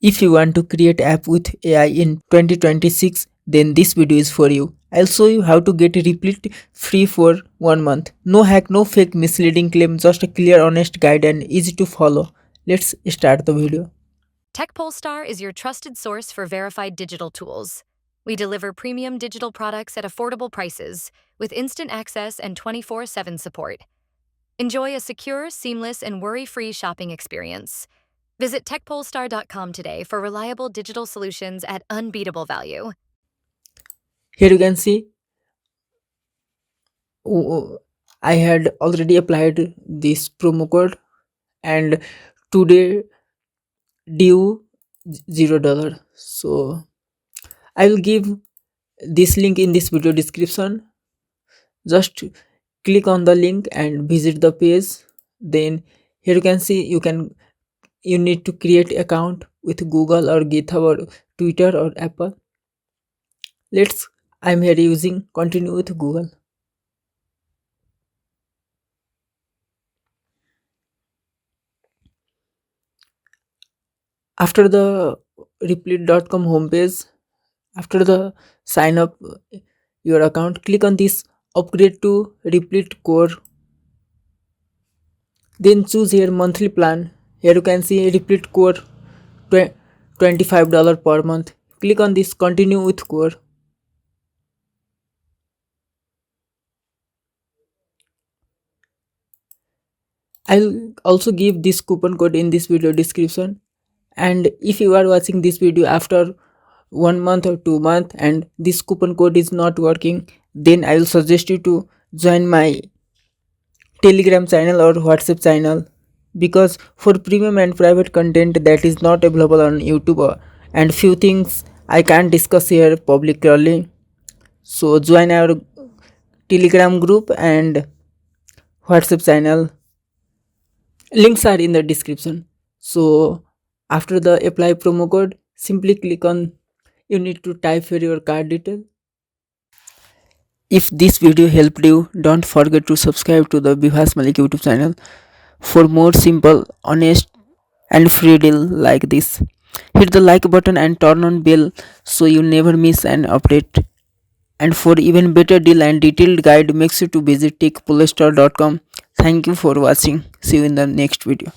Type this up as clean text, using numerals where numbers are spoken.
If you want to create app with AI in 2026, then this video is for you. I'll show you how to get Replit free for 1 month. No hack, no fake misleading claim, just a clear honest guide and easy to follow. Let's start the video. TechPolestar is your trusted source for verified digital tools. We deliver premium digital products at affordable prices with instant access and 24/7 support. Enjoy a secure, seamless, and worry-free shopping experience. Visit techpolestar.com today for reliable digital solutions at unbeatable value. Here you can see I had already applied this promo code and today due $0. So I will give this link in this video description. Just click on the link and visit the page. Then here you can see you need to create account with Google or GitHub or Twitter or Apple. I'm here using continue with Google. After the replit.com homepage, after the sign up your account, click on this upgrade to Replit core. Then choose here monthly plan. Here you can see Replit core $25 per month. Click on this continue with core. I'll also give this coupon code in this video description. And if you are watching this video after 1 month or 2 months and this coupon code is not working, then I will suggest you to join my Telegram channel or WhatsApp channel, because for premium and private content that is not available on YouTube and few things I can't discuss here publicly. So join our Telegram group and WhatsApp channel. Links are in the description. So after the apply promo code, simply click on, you need to type here your card detail. If this video helped you, don't forget to subscribe to the 𝐓𝐰𝐢𝐭𝐚 YouTube channel for more simple, honest and free deal like this. Hit the like button and turn on bell so you never miss an update. And for even better deal and detailed guide, make sure to visit techpolestar.com. Thank you for watching. See you in the next video.